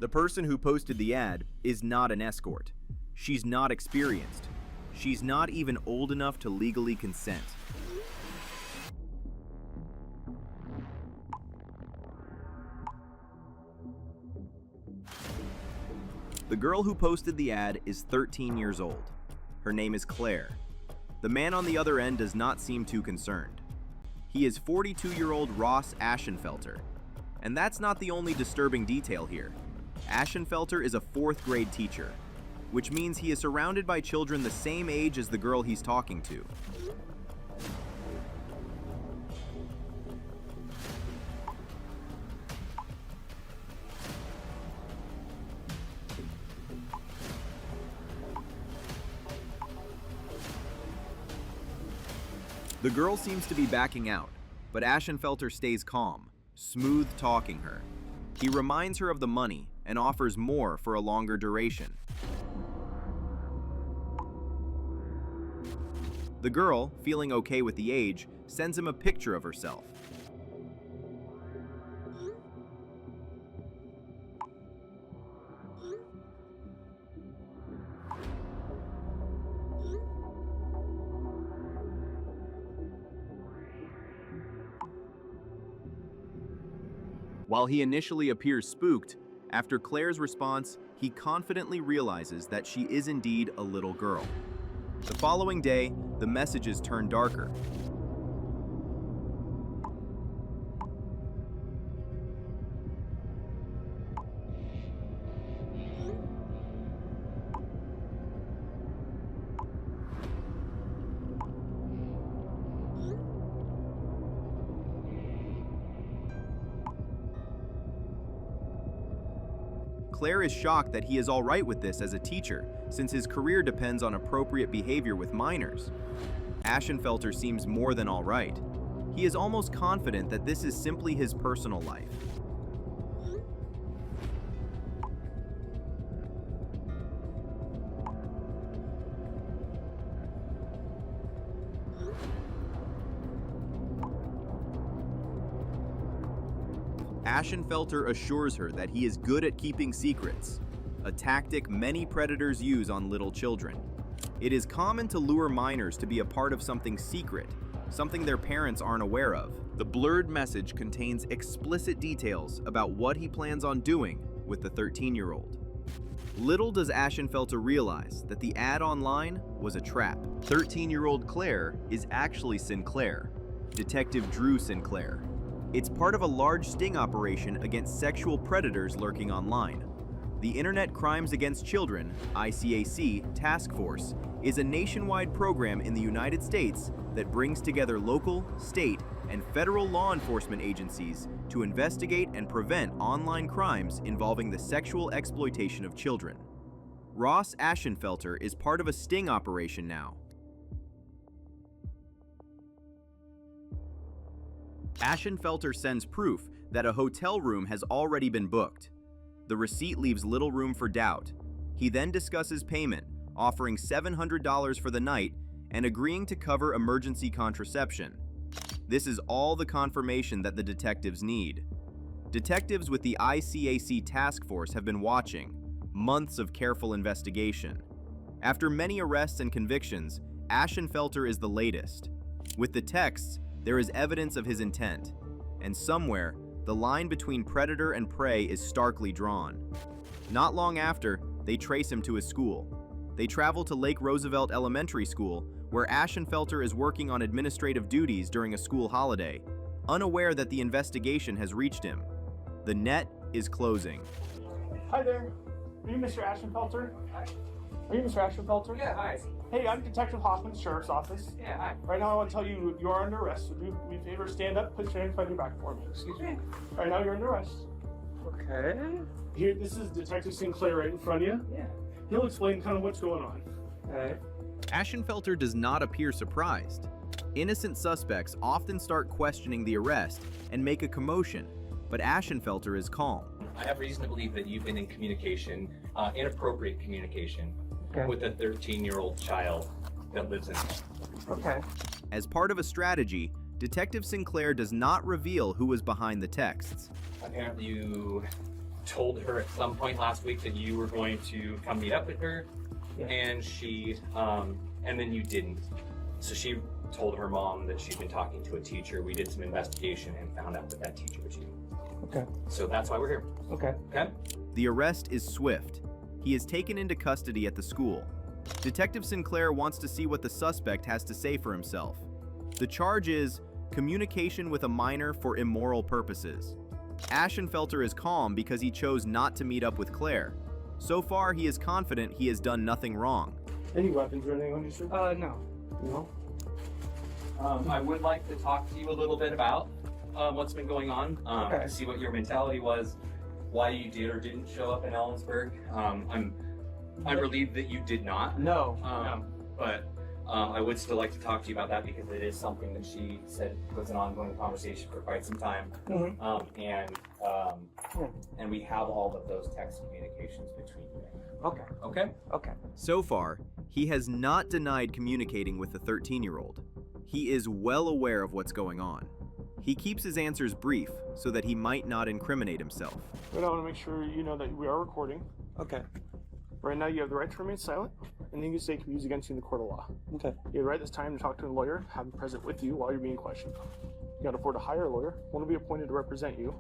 The person who posted the ad is not an escort. She's not experienced. She's not even old enough to legally consent. The girl who posted the ad is 13 years old. Her name is Claire. The man on the other end does not seem too concerned. He is 42-year-old Ross Ashenfelter. And that's not the only disturbing detail here. Ashenfelter is a 4th grade teacher, which means he is surrounded by children the same age as the girl he's talking to. The girl seems to be backing out, but Ashenfelter stays calm, smooth-talking her. He reminds her of the money and offers more for a longer duration. The girl, feeling okay with the age, sends him a picture of herself. While he initially appears spooked, after Claire's response, he confidently realizes that she is indeed a little girl. The following day, the messages turn darker. Claire is shocked that he is all right with this as a teacher, since his career depends on appropriate behavior with minors. Ashenfelter seems more than all right. He is almost confident that this is simply his personal life. Ashenfelter assures her that he is good at keeping secrets, a tactic many predators use on little children. It is common to lure minors to be a part of something secret, something their parents aren't aware of. The blurred message contains explicit details about what he plans on doing with the 13-year-old. Little does Ashenfelter realize that the ad online was a trap. 13-year-old Claire is actually Sinclair, Detective Drew Sinclair. It's part of a large sting operation against sexual predators lurking online. The Internet Crimes Against Children, ICAC, Task Force is a nationwide program in the United States that brings together local, state, and federal law enforcement agencies to investigate and prevent online crimes involving the sexual exploitation of children. Ross Ashenfelter is part of a sting operation now. Ashenfelter sends proof that a hotel room has already been booked. The receipt leaves little room for doubt. He then discusses payment, offering $700 for the night and agreeing to cover emergency contraception. This is all the confirmation that the detectives need. Detectives with the ICAC task force have been watching, months of careful investigation. After many arrests and convictions, Ashenfelter is the latest. With the texts, there is evidence of his intent, and somewhere, the line between predator and prey is starkly drawn. Not long after, they trace him to his school. They travel to Lake Roosevelt Elementary School, where Ashenfelter is working on administrative duties during a school holiday, unaware that the investigation has reached him. The net is closing. Hi there. Are you Mr. Ashenfelter? Hi. Are you Mr. Ashenfelter? Yeah, hi. Hey, I'm Detective Hoffman, Sheriff's Office. Yeah, hi. Right now I want to tell you you are under arrest, so do me a favor, stand up, put your hands behind your back for me. Excuse me? Right now you're under arrest. Okay. Here, this is Detective Sinclair right in front of you. Yeah. He'll explain kind of what's going on. Alright. Ashenfelter does not appear surprised. Innocent suspects often start questioning the arrest and make a commotion, but Ashenfelter is calm. I have reason to believe that you've been in communication, inappropriate communication, Okay. with a 13-year-old child that lives in. Okay. As part of a strategy, Detective Sinclair does not reveal who was behind the texts. Apparently you told her at some point last week that you were going to come meet up with her, Yeah. and she, and then you didn't. So she told her mom that she'd been talking to a teacher. We did some investigation and found out that that teacher was you. Okay. So that's why we're here. Okay. Okay? The arrest is swift. He is taken into custody at the school. Detective Sinclair wants to see what the suspect has to say for himself. The charge is communication with a minor for immoral purposes. Ashenfelter is calm because he chose not to meet up with Claire. So far, he is confident he has done nothing wrong. Any weapons or anything on you, sir? No. No. I would like to talk to you a little bit about what's been going on, Okay. to see what your mentality was, why you did or didn't show up in Ellensburg. I'm relieved that you did not. No. But I would still like to talk to you about that because it is something that she said was an ongoing conversation for quite some time. Mhm. And we have all of those text communications between you. Okay. Okay? Okay. So far, he has not denied communicating with the 13-year-old. He is well aware of what's going on. He keeps his answers brief so that he might not incriminate himself. But I want to make sure you know that we are recording. Okay. Right now, you have the right to remain silent. Anything you say can be used against you in the court of law. Okay. You have the right this time to talk to a lawyer, have him present with you while you're being questioned. You can afford to hire a lawyer. One will be appointed to represent you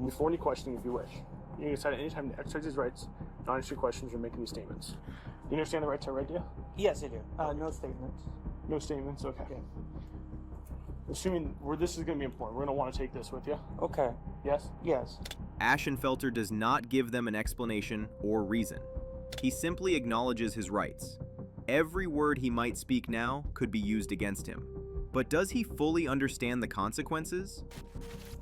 before any questioning if you wish. You can decide at any time to exercise his rights, not answer your questions or make any statements. You understand the right to idea? Yes, I do. No statements. No statements? Okay. Yeah. Assuming this is going to be important, we're going to want to take this with you. Okay. Yes? Yes. Ashenfelter does not give them an explanation or reason. He simply acknowledges his rights. Every word he might speak now could be used against him. But does he fully understand the consequences?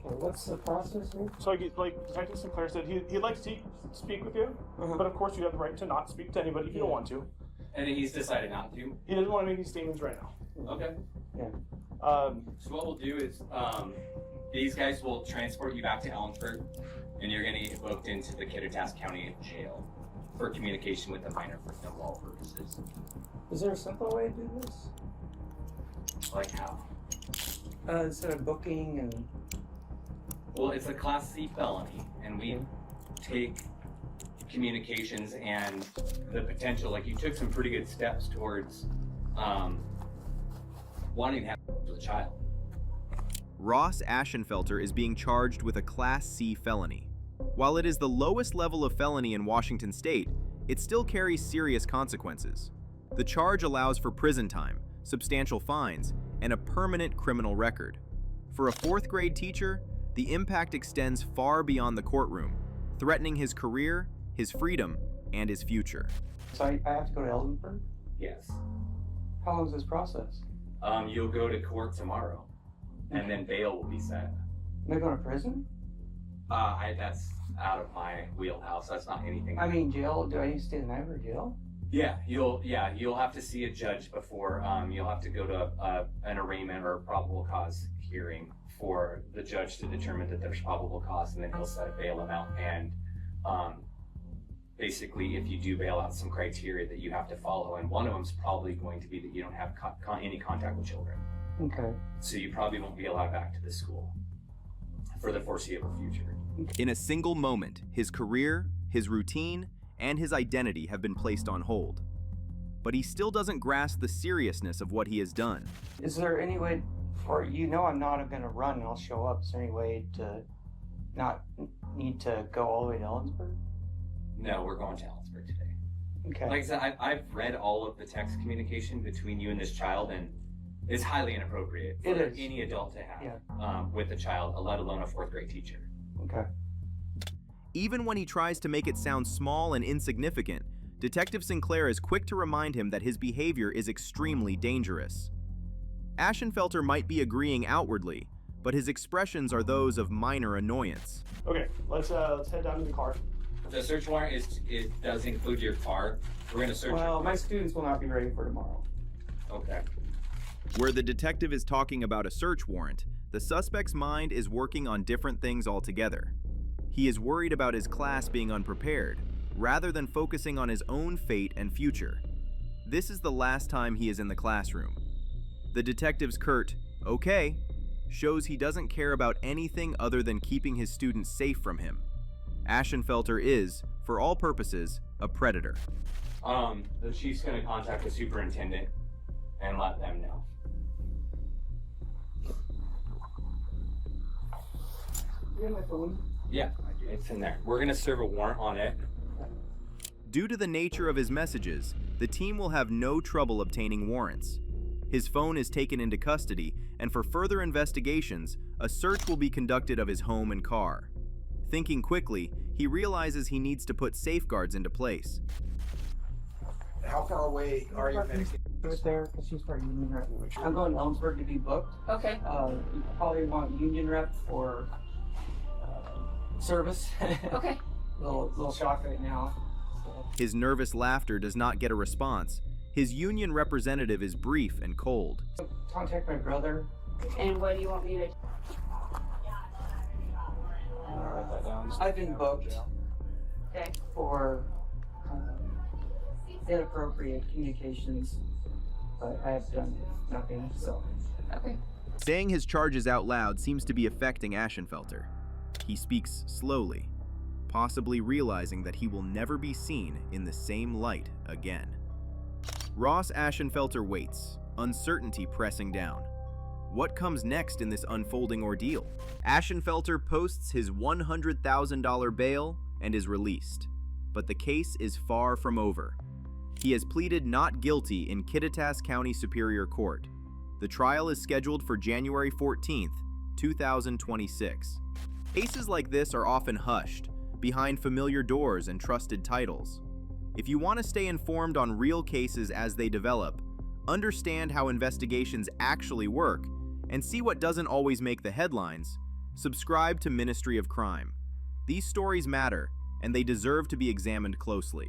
Okay, what's the process here? So, like Detective Sinclair said, he'd like to speak with you, but of course you have the right to not speak to anybody if you don't want to. And he's decided not to. He doesn't want to make these statements right now. Okay. Yeah. So what we'll do is these guys will transport you back to Ellensburg, and you're going to get booked into the Kittitas County Jail for communication with the minor for criminal purposes. Is there a simple way to do this? Like how? Instead of booking and... Well, it's a Class C felony, and we take communications and the potential, like you took some pretty good steps towards wanting to have with a child. Ross Ashenfelter is being charged with a Class C felony. While it is the lowest level of felony in Washington state, it still carries serious consequences. The charge allows for prison time, substantial fines, and a permanent criminal record. For a 4th grade teacher, the impact extends far beyond the courtroom, threatening his career, his freedom, and his future. So I have to go to Ellensburg? Yes. How long is this process? You'll go to court tomorrow, and then bail will be set. Am I going to prison? That's out of my wheelhouse. That's not anything. I mean, jail? Do I need to stay the night for jail? Yeah, you'll have to see a judge before. You'll have to go to an arraignment or a probable cause hearing for the judge to determine that there's probable cause, and then he'll set a bail amount. And basically, if you do bail out, some criteria that you have to follow, and one of them is probably going to be that you don't have any contact with children. Okay. So you probably won't be allowed back to the school for the foreseeable future. In a single moment, his career, his routine, and his identity have been placed on hold. But he still doesn't grasp the seriousness of what he has done. Is there any way for, I'm not going to run and I'll show up. Is there any way to not need to go all the way to Ellensburg? No, we're going to Ellensburg today. Okay. Like I said, I've read all of the text communication between you and this child, and it's highly inappropriate for It is. any adult to have with a child, let alone a 4th grade teacher. Okay. Even when he tries to make it sound small and insignificant, Detective Sinclair is quick to remind him that his behavior is extremely dangerous. Ashenfelter might be agreeing outwardly, but his expressions are those of minor annoyance. Okay, let's head down to the car. The search warrant does include your car. We're going to search. Well, my students will not be ready for tomorrow. Okay. Where the detective is talking about a search warrant, the suspect's mind is working on different things altogether. He is worried about his class being unprepared, rather than focusing on his own fate and future. This is the last time he is in the classroom. The detective's curt, "Okay," shows he doesn't care about anything other than keeping his students safe from him. Ashenfelter is, for all purposes, a predator. The chief's gonna contact the superintendent and let them know. Yeah, it's in there. We're gonna serve a warrant on it. Due to the nature of his messages, the team will have no trouble obtaining warrants. His phone is taken into custody, and for further investigations, a search will be conducted of his home and car. Thinking quickly, he realizes he needs to put safeguards into place. How far away are you medically? Right there, because she's for Union Rep. I'm going to Ellensburg to be booked. Okay. You probably want Union Rep for service. Okay. little shock right now. So. His nervous laughter does not get a response. His union representative is brief and cold. Contact my brother. And what do you want me to? Write that down. I've been booked Okay. for inappropriate communications, but I have done nothing, so. Okay. Saying his charges out loud seems to be affecting Ashenfelter. He speaks slowly, possibly realizing that he will never be seen in the same light again. Ross Ashenfelter waits, uncertainty pressing down. What comes next in this unfolding ordeal? Ashenfelter posts his $100,000 bail and is released. But the case is far from over. He has pleaded not guilty in Kittitas County Superior Court. The trial is scheduled for January 14th, 2026. Cases like this are often hushed, behind familiar doors and trusted titles. If you want to stay informed on real cases as they develop, understand how investigations actually work, and see what doesn't always make the headlines, subscribe to Ministry of Crime. These stories matter, and they deserve to be examined closely.